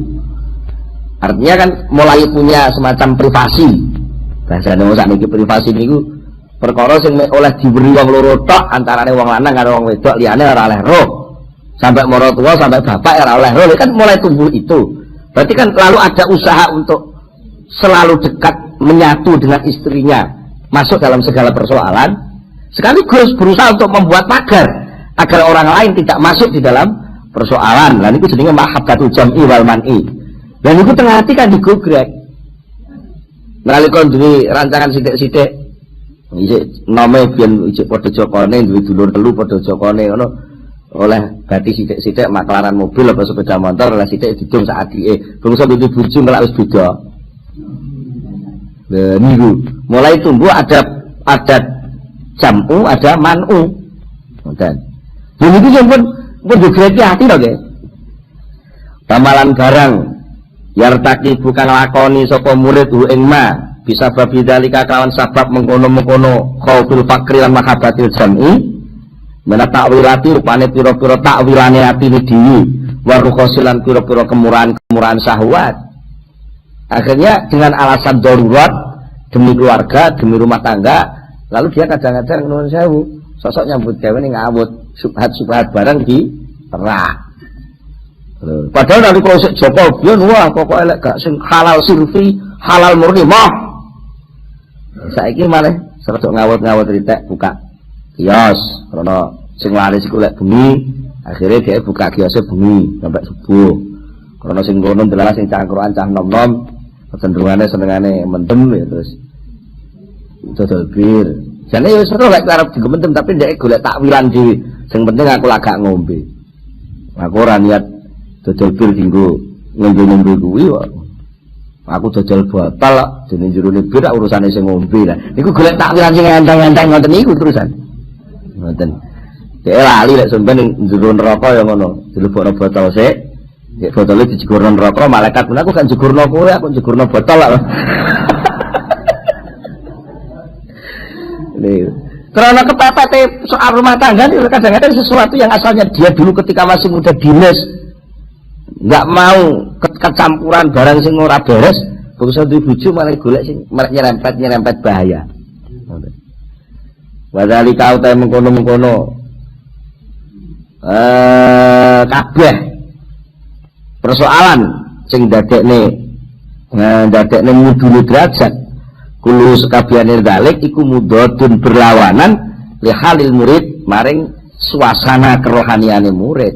Artinya kan mulai punya semacam privasi. Bahasane wong sakniki privasi niku perkara sing oleh diberi wong loro tok antarane wong lanang karo wong wedok liyane ora oleh roh. Sampai moro tua sampai bapak ora oleh roh kan mulai tumbuh itu. Berarti kan lalu ada usaha untuk selalu dekat menyatu dengan istrinya, masuk dalam segala persoalan, sekaligus berusaha untuk membuat pagar agar orang lain tidak masuk di dalam persoalan. Lan itu jenenge mahabbatul jam'i wal man'i. Dan itu tengah hati kan digogrek. Nalika duwe rancangan sithik-sithik isih nome biyen isih padha jokone duwe dulur telu padha jokone ngono. Oleh berarti sithik-sithik maklaran mobil apa sepeda motor oleh sithik didung sak adike. Bangsa duwe bojo melak wis beda. Lha niku mulai tumbuh ada jamu, ada man'u. Ngoten. Lha niku pun digregeti hati lho nggih. Pamalan barang yartaki bukan lakoni sapa murid ing ma bisa babi dalika kawan sabab mengkono-mengkono khauful fakri lan mahabbatil jam'i. Mana takwilati rupane pira-pira takwilane atine dhewe wa rukhasilan pira-pira kemurahan syahwat. Akhirnya dengan alasan darurat demi keluarga, demi rumah tangga, lalu dia kadang-kadang nuwun sewu, sosok nyambut gawe ning ngawut, subhat barang di terak. Padahal nanti kalau Joko biyen wah pokoke lek gak sing halal sirfi, halal murni mah. Saiki malah serta ngawut-ngawut ritek buka kios, karena sing laris iku lek bengi, akhirnya dia buka kiosnya bengi sampai subuh. Karena sing kono ndelala sing cangkruan cah nom-nom, kecenderungane senengane mendem ya terus dodol bir. Jane ya seru lek arep digemendem tapi ndek golek takwilan dhewe. Sing penting aku lagak ngombe. Aku ora niat dodol bir dinggo ngombe-ngombe kuwi kok. Aku dodol botol dene jerone bir urusane sing ngombe lah. Niku golek takwilan sing enteng-enteng ngoten niku terusan. Ngoten. Dhek lali lek sampeyan ning jero neraka ya ngono. Dilebokno botol sik. Nek botole dijegurno neraka malaikat pun aku kan jegurno kowe, aku jegurno botol lah. Karena kepepet soal rumah tangga itu kadang-kadang sesuatu yang asalnya dia dulu ketika masih muda dinas nggak mau kecampuran barang sing ora beres, berusaha duwe bojo malah golek sing malah nyerempet bahaya. Wadali kau teh mengkono kabeh persoalan sing dadekne mudune derajat kulo sekabiane dalik iku mudhatun berlawanan li halil murid maring suasana kerohaniane murid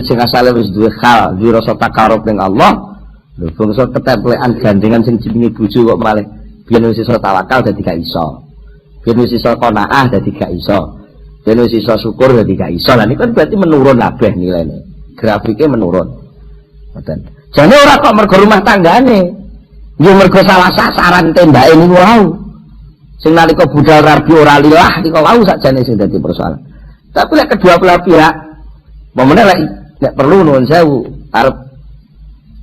sing asale wis duwe hal duwe rasa takarub ning Allah lho bangsa ketemplekan gandengan sing jenenge bojo kok malih biyen wis iso tawakal dadi gak iso. Biyen wis iso qanaah dadi gak iso. Biyen wis iso syukur dadi gak iso. Lah niku kan berarti menurun kabeh nilainya. Grafiknya menurun. Ngoten. Jane ora kok mergo rumah tanggane. Yo mergo salah sasaran tembake niku wau. Sing nalika budal rabi ora lilah niku wau sakjane sing dadi persoalan. Tapi lek kedua belah pihak momene lek perlu nuwun sewu arep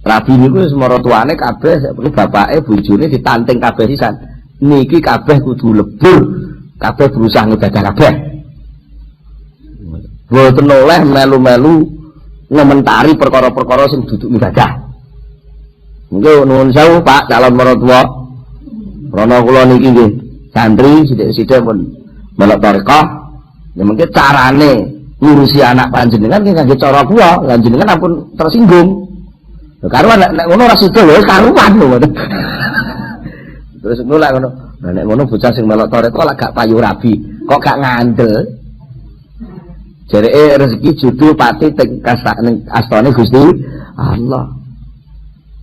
rabi niku wis maratuane kabeh perlu bapake bojone ditanting kabeh sisan. Niki kabeh kudu lebur, kabeh berusaha ngedadah kabeh. Boten oleh melu-melu ngomentari perkara-perkara sing duduk ibadah. Nggih nuwun sewu Pak calon mertua. Rono kula niki nggih santri sithik-sithik pun melok tarekah. Ya mungkin carane ngurusi anak panjenengan nggih ngangge cara kula, lan jenengan ampun tersinggung. Lho karo nek ngono ora sida lho karuan lho. Terus ngono lek ngono. Lah nek ngono bocah sing melok tarekah lak gak payu rabi, kok gak ngandel. Jareke rezeki judul pati teng astane Gusti Allah.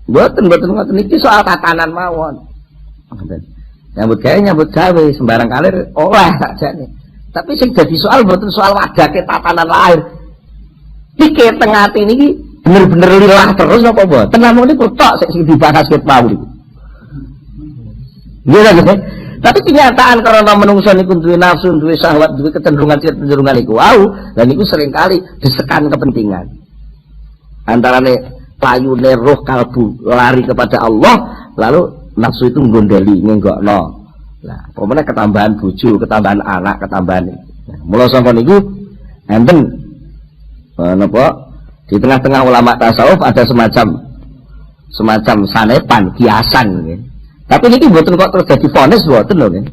Mboten ngoten iki soal tatanan mawon. Ngoten. Nyambut gawe sembarang kalir oleh sakjane. Tapi sing dadi soal mboten soal wadake tatanan lahir. Iki tengah ati niki bener-bener lillah terus apa mboten? Namung niku tok sing dibahas ket mau niku. Nggih lho. Tapi kenyataan karena menungso niku duwe nafsu, duwe syahwat, duwe kecenderungan niku wau, dan niku sering kali disekan kepentingan. Antarane payune roh kalbu lari kepada Allah, lalu nafsu itu nggondeli ngenggokno. Nah, pemene ketambahan bojo, ketambahan anak, ketambahan. Nah, mula sangka niku enten napa di tengah-tengah ulama tasawuf ada semacam sanepan, kiasan nggih. Tapi niki mboten kok terus dadi vonis mboten lho nggih.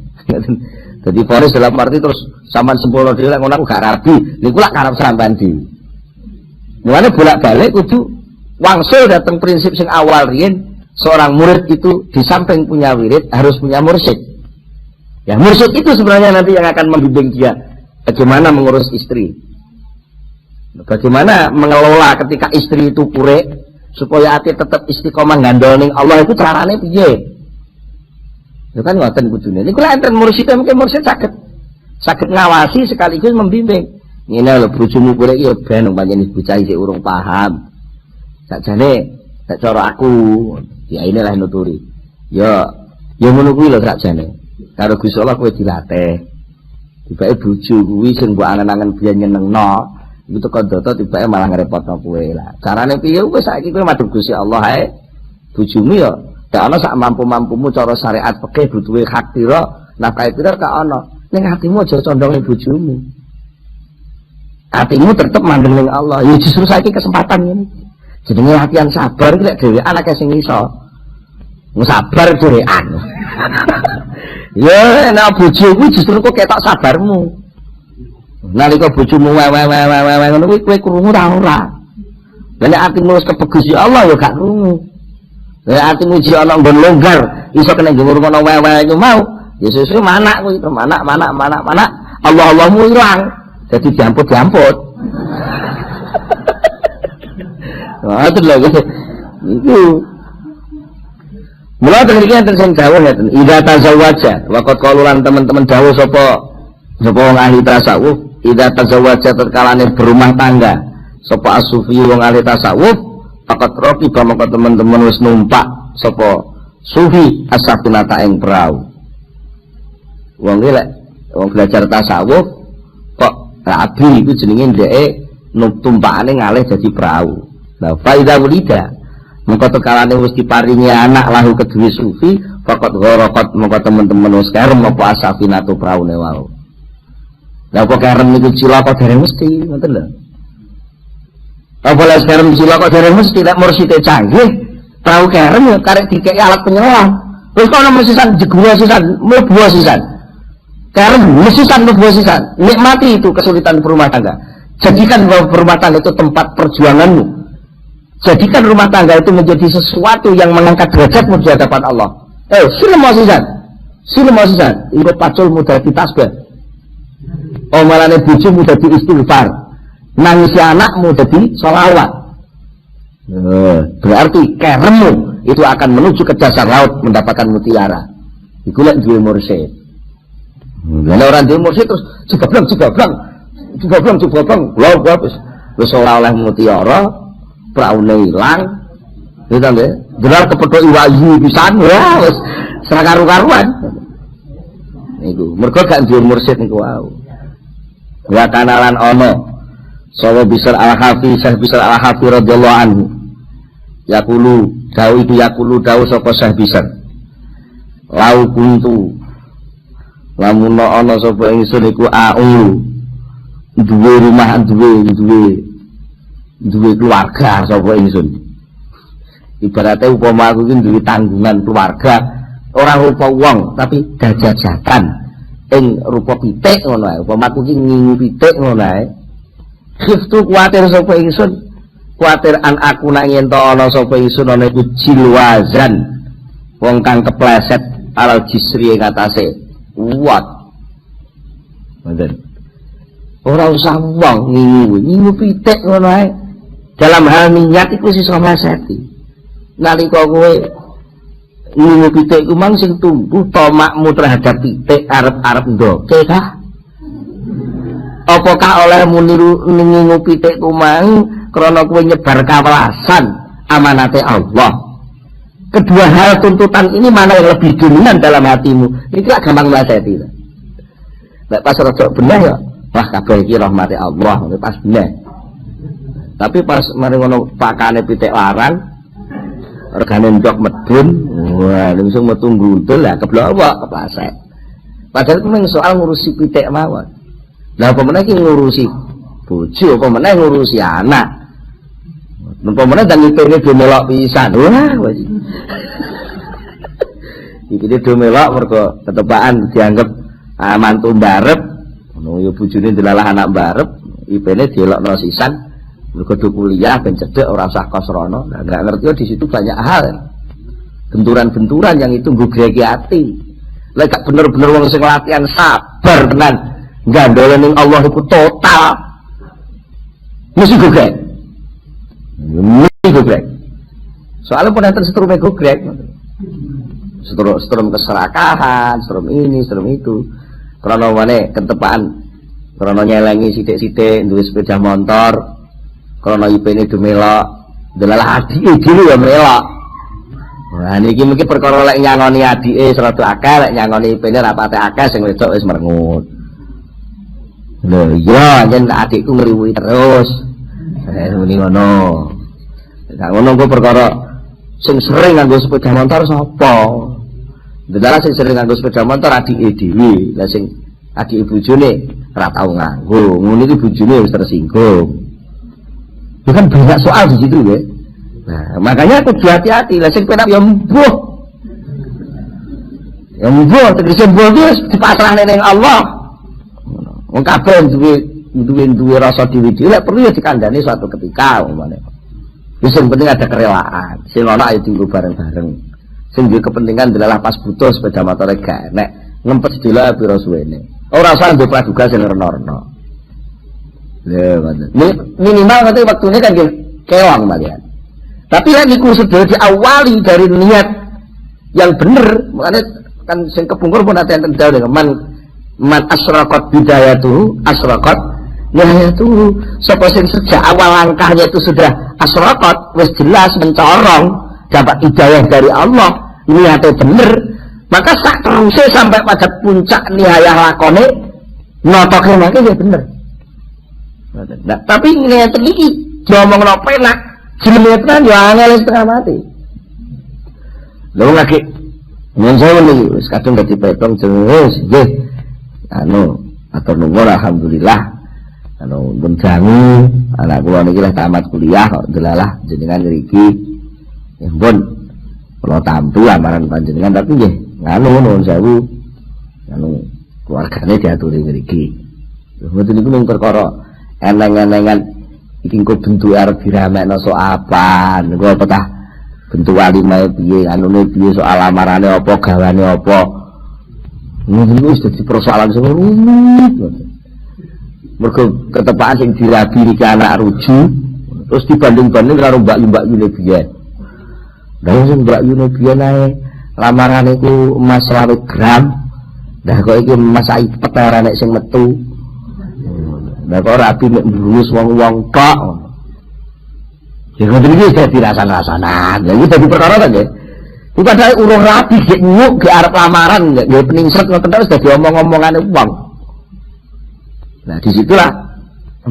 Dadi vonis dalam arti terus sampean sempurna dhewe lek ngono aku gak rabi, niku lak karep sampean dhewe. Mulane bolak-balik kudu wangsul datang prinsip sing awal riyen, seorang murid itu di samping punya wirid harus punya mursyid. Ya, mursyid itu sebenarnya nanti yang akan membimbing dia bagaimana mengurus istri. Bagaimana mengelola ketika istri itu purek supaya hati tetap istiqomah ngandol ning Allah itu carane piye? Itu kan ngoten kudune. Niku lek enten mursyid mungkin mursyid saged ngawasi sekaligus membimbing. Ngene lho bojomu purek iki ya ben pancen bocah isih urung paham. Sakjane tak cara aku, ya inilah nuturi. Ya ngono kuwi lho sakjane. Karo Gusti Allah kowe dilatih. Tibake bojo kuwi sing mbok angen-angen biyen nyenengno, iku teko data tibake malah ngrepotno kowe lah. Carane piye wis saiki kowe madhep Gusti Allah ae. Bojomu ya gak ana sak mampu-mampumu cara syariat fikih butuhe hak pira, nafkah pira gak ana. Ning atimu aja condong ning bojomu. Atimu tetep mandeng ning Allah. Ya justru saiki kesempatan ngene. Jenenge latihan sabar iki lek dhewean akeh sing iso. Sabar dhewean. Ya nek bojo kuwi justru kok ketok sabarmu. Nalika bojomu wewe ngono kuwi kowe krungu ta ora? Nek atimu wis kepegus ya Allah ya gak krungu. Nek atimu jek ana nggon longgar iso kena ngrungokno wewe iku mau, ya sesuk manak kuwi, manak. Allahmu ilang. Jadi diamput. Wah, itu lho. Itu. Mula ten iki enten sing dawuh ngeten, idza tazawwaja, waqt kalulan teman-teman dawuh sapa wong ahli tasawuf, idza tazawwaja terkalane berumah tangga, sapa asufi wong ahli tasawuf, faqat roki mongko teman-teman wis numpak sapa sufi asapinata ing prau. Wong iki lek wong belajar tasawuf kok rabi itu jenenge ndeke tumpakane ngalih dadi prau. Nah, faida wulida mengko tekalane wis diparingi anak lahu kedue sufi, faqat gharaqat mengko teman-teman wis kerem apa asafinatu praune wae. Lah kok kerem niku cilaka dereng mesti, ngoten lho. Apa lek kerem cilaka dereng mesti lek mursite canggih, prau kerem ya karek dikeki alat penyelam. Wis kono mesisan jegua sisan, mlebu sisan. Kerem mesisan mlebu sisan. Nikmati itu kesulitan berumah tangga. Jadikan rumah tangga itu tempat perjuanganmu. Jadikan rumah tangga itu menjadi sesuatu yang mengangkat derajatmu di hadapan Allah. Sila mau sisan. Iku pacul mudah ditasbih. Omalane bojomu dadi istighfar. Nangisi anakmu dadi sholawat. Berarti keremmu itu akan menuju ke dasar laut mendapatkan mutiara. Iku lek duwe mursyid. Nek ora duwe mursyid terus jebablang. Wis ora oleh mutiara. Praune ilang, gitu nggih. Gelar kepethuk iwayu pisan, ya wis sakaru-karuan. Niku, mergo gak duwe mursyid niku wae. Wa kanalan ana sawa Bisr al-Hafi, Syekh Bisr al-Hafi radhiyallahu anhu. Yaqulu, dawuh sapa Syekh Bisr. Lau kuntu lamun ana sapa ingsun iku duwe rumah duwe keluarga sapa ingsun. Ibaratnya upama aku iki duwe tanggungan keluarga, ora rupa wong tapi dajajakan ing rupa pitik ngono ae. Upama aku iki ngingu pitik ngono ae. Khiftu kuwatir sapa ingsun, kuwatir an aku nak yen to ana sapa ingsun ana iku jilwazan. Wong kang kepleset alal jisri ing atase kuat. Ngoten. Ora usah wong ngingu pitik ngono ae. dalam hal niat iku wis iso mleseti. Nalika kowe ngingu pitik ku mang sing tumbuh tomakmu terhadap pitik arep-arep ndoke kah? Apakah olehmu niru ngingu pitik ku mang krana kowe nyebar kawelasan amanate Allah? Kedua hal tuntutan ini mana yang lebih dominan dalam hatimu? Ini tidak gampang mleseti. Nek pas rada bener ya, wah kabeh iki rahmate Allah, pas bener. Tapi pas mari ngono pakane pitik larang, regane ndok medun, wah langsung metu ngguntul lah keblok keplasek. Padahal itu memang soal ngurusi pitik mawon. Lah apa meneh iki ngurusi bojo, apa meneh ngurusi anak. Napa meneh dan ipene do melok pisan. Wah wis. Iki do melok mergo ketepaan dianggap mantu mbarep. Ngono ya bojone delalah anak mbarep, ipene dielokno sisan. Mergo do kuliah ben cedhek ora usah kos rono. Nah, enggak ngerti di situ banyak hal. Benturan-benturan yang itu nggugeki ati. Lek gak bener-bener wong sing latihan sabar tenan, gandole ning Allah iku total. Mesti gugek. Mesti gugek. Soalnya pun enten setrum gugek. Setrum keserakahan, setrum ini, setrum itu. Karena mana ketepaan, karena nyelengi sithik-sithik duwe sepeda motor. Karena IP-ne do melok, delalah adike dhewe ya melok. Nah niki mungkin perkara lek nyangoni adike serada akeh, lek nyangoni IP-ne rapate akeh sing wedok wis merengut. Lho iya yen adikku ngriwuhi terus. Muni ngono. Nek ngono ku perkara sing sering nganggo sepeda motor sapa? Delalah sing sering nganggo sepeda motor adike dhewe. Lah sing adike bojone ora tau nganggo. Ngono iki bojone wis tersinggung. Bukan banyak soal di situ ya. Nah, makanya aku hati-hati lah sing penak ya mbuh. Ya mbuh tegese mbuh wis dipasrahne ning Allah. Wong kabeh duwe rasa dhewe-dhewe lek perlu ya dikandani suatu ketika umpamane. Wis sing penting ada kerelaan. Sing ana ayo dienggo bareng-bareng. Sing duwe kepentingan adalah pas butuh sepeda motor gak enek, ngempet sedela pira suwene. Ora usah ndek praduga sing reno-reno. Ya, minimal nanti waktunya kan kewang malian. Tapi yang itu sudah diawali dari niat yang benar. Makanya kan sing kepungkur pun ada yang terjauh dengan man asraqat bidayatuhu asraqat nihayatuhu. Sapa sing sejak awal langkahnya itu sudah asraqat, wis jelas mencorong dapat hidayah dari Allah, niatnya benar, maka sak terusnya sampai pada puncak nihayah lakone notoknya makin ya benar. Nah, tapi ini yang terliki diomong no penak jenenge tenan ya angel setengah mati. Lha lagi nyun sewu niki wis kadung dadi petong jenis nggih anu atur nuwun alhamdulillah anu pun jangu anak kula niki lah tamat kuliah kok delalah jenengan ngriki pun kula tamtu lamaran panjenengan tapi nggih nganu nuwun sewu anu keluargane diaturi ngriki. Mboten niku ning perkara eneng-enengan iki engko bentuk arep diramekno sok apa engko apa tah bentuk alimae piye anune piye soal lamarane apa gawane apa niku wis dadi persoalan sing rumit mergo ketepaan sing dirabi iki anak ruju terus dibanding-banding karo mbak yune biyen lha sing mbak yune biyen ae lamarane ku emas 20 gram dah kok iki emas ae peterane sing metu. Nah kok rapi nek mbrus wong-wong tok. Ya ngoten iki dadi rasan-rasanan. Lha iki dadi perkara ta nggih. Iku padahal urung rapi gek nyuk gek arep lamaran nggih peningset ngoten terus dadi omong-omongane wong. Nah disitulah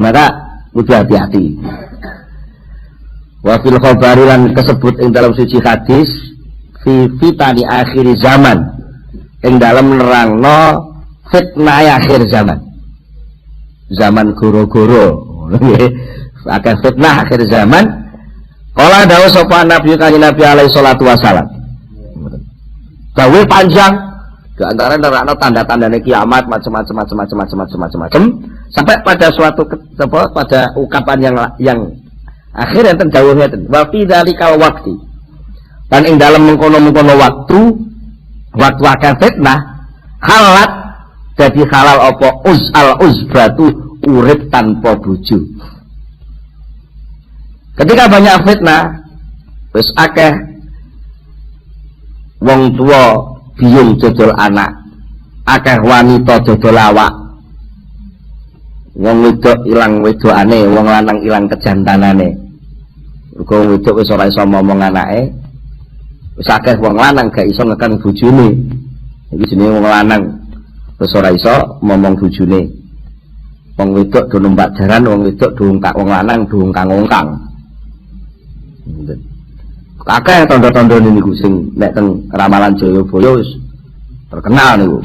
maka kudu hati-hati. Wa fil khabari lan kesebut ing dalam suci hadis fi fitani akhir zaman. Ing dalam nerangno fitnah akhir zaman. Zaman goro-goro akan fitnah akhir zaman. Kala dawuh sapa Nabi kanjeng Nabi alaihi salatu wasalam. Dawuh panjang di antara nerangno tanda-tandane kiamat macam-macam sampai pada suatu pada ungkapan yang akhir enten dawuh ngeten wa fi dzalikal waqti. Dan ing dalem mengkono-mengkono waktu akan fitnah halat jadi halal apa uzbatu urip tanpa bojo. Ketika banyak fitnah, wis akeh wong tua biyung dodol anak, akeh wanita dodol awak, wong wedok ilang wedokane, wong lanang ilang kejantanane. Mergo wong wedok wis ora iso momong anake, wis akeh wong lanang gak iso ngekang bojone. Iki jenenge wong lanang wis ora iso momong bojone. Wong wedok do numpak jaran, wong wedok do ngkak, wong lanang do ngkang-ngkang. Kakek tondo-tondo niku sing nek teng ramalan Jayabaya wis terkenal niku.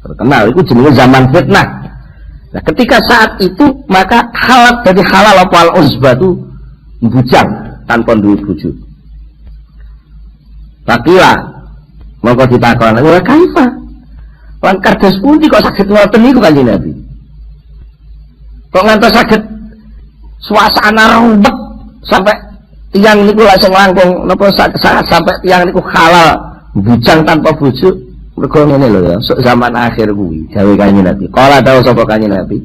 Terkenal iku jenenge zaman fitnah. Nah, ketika saat itu maka halal dari halal apa al-uzbah itu bujang tanpa duwe bojo. Takilah mongko ditakoni, "Wa kaifa?" Lan kados pundi kok saged ngoten niku Kanjeng Nabi? Kok ngantos saged suasana rembek sampai tiang niku langsung langkung napa sampai tiang niku halal bujang tanpa bojo. Mergo ngene lho ya, sok zaman akhir kuwi dawuh Kanjeng Nabi. Kala dawuh sapa Kanjeng Nabi?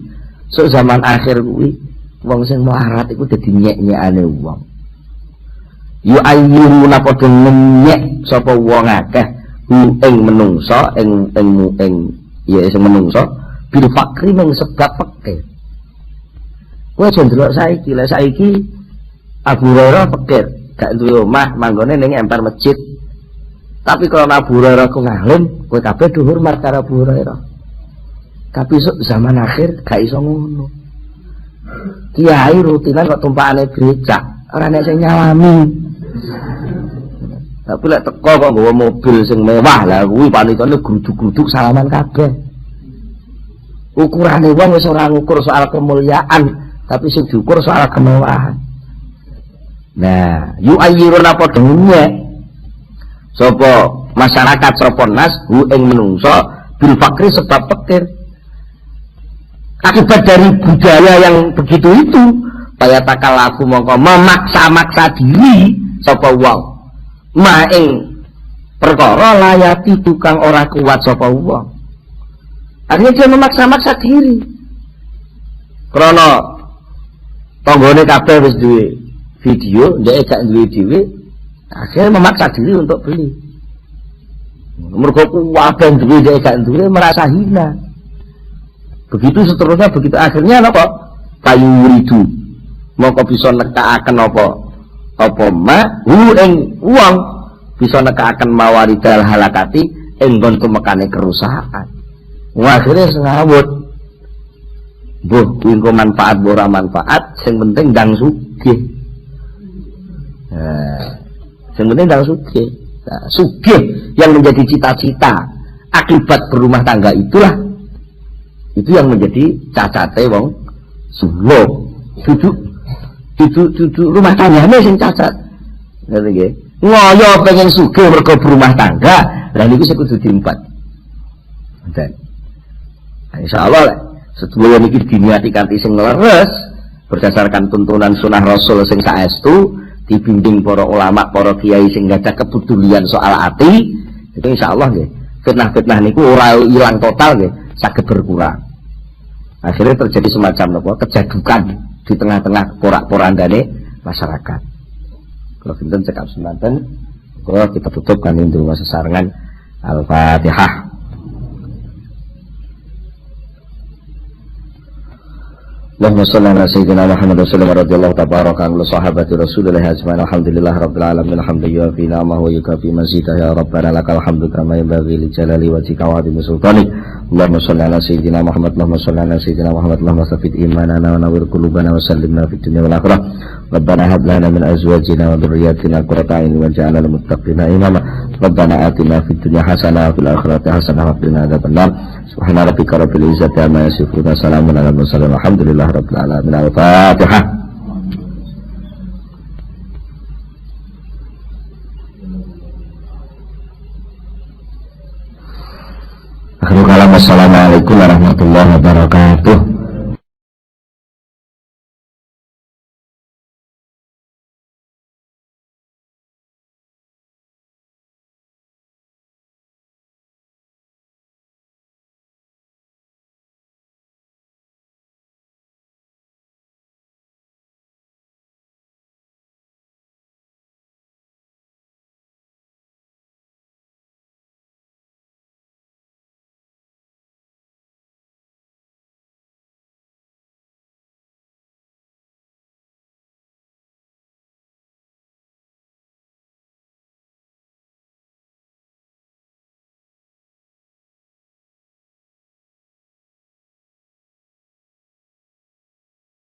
Sok zaman akhir kuwi wong sing melarat iku dadi nyek-nyekane wong. Yu ayyuna padha nyek sapa wong akeh ing menungso ing ya sing menungso bil fakri mung sebab fakir. Kowe aja ndelok saiki, lek saiki Abu Hurairah fakir, gak duwe omah, manggone ning emper masjid. Tapi kalau Abu Hurairah ku ngalim, kowe kabeh hormat karo Abu Hurairah. Tapi zaman akhir gak iso ngono. Kiai rutinan kok tumpakane becak, ora nek sing nyalami. Tapi lek teko kok nggawa mobil sing mewah, lah kuwi panitane gruduk-gruduk salaman kabeh. Ukurane wong wis ora ngukur soal kemuliaan, tapi sing diukur soal kemewahan. Nah, yu ayyiruna padha nyek sapa masyarakat sapa nas hu ing menungso bil fakri sebab fakir. Akibat dari budaya yang begitu itu, kaya takalaku mongko memaksa-maksa diri sapa wong maing perkara layati tukang ora kuat sapa wong. Artinya dia memaksa-maksa diri. Krana tanggane kabeh wis duwe video, ndek gak duwe dhewe, akhirnya memaksa diri untuk beli. Mergo kuwabe duwe ndek gak duwe merasa hina. Begitu seterusnya, begitu akhirnya napa? Payuridu. Moko bisa nekakaken apa ma hu ing wong bisa nekakaken mawaridal halakati ing nggon tumekane kerusakan. Akhirnya ngawut. Mbuh kuwi engko manfaat ora manfaat, sing penting ndang sugih. Yang penting dalam sugih. Nah, sugih yang menjadi cita-cita akibat berumah tangga itulah itu yang menjadi cacate wong sulo. Duduk rumah tanggane sing cacat. Ngerti nggih? Ngoyo pengen sugih mergo berumah tangga, lha niku sing kudu diempat. Dan insyaallah sedaya niki diniati kanthi sing leres berdasarkan tuntunan sunah Rasul sing saestu, dibimbing para ulama, para kiai sing gadah kepedulian soal ati, itu insyaallah nggih. Fitnah-fitnah niku ora ilang total nggih, saged berkurang. Akhirnya terjadi semacam napa? Kejadukan di tengah-tengah porak-porandane masyarakat. Kalau kinten cekap semanten, kalau kita tutup kan itu masa sarangan Al-Fatihah. Allahumma shalli ala sayyidina Muhammad sallallahu radhiyallahu tabaraka an sahabati Rasulillah ajmain alhamdulillah rabbil alamin alhamdulillah fi ni'amahu wa yukafi mazidah ya rabbana lakal hamdu kama yanbaghi li jalali wajhika wa 'azimi sultanik. Allahumma shalli ala sayyidina Muhammad Allahumma shalli ala sayyidina Muhammad Allahumma tsabbit imanana wa nawwir qulubana wa sallimna fid dunya wal akhirah. Rabbana hab lana min azwajina wa dhurriyyatina qurrata a'yun waj'alna lil muttaqina imama. Rabbana atina fid dunya hasanah wa fil akhirati hasanah wa qina adzabannar. Subhana rabbika rabbil izzati amma yasifun wa salamun alal mursalin walhamdulillahi rabbil alamin. Al-Fatihah. Akhirul kalam, assalamualaikum warahmatullahi wabarakatuh.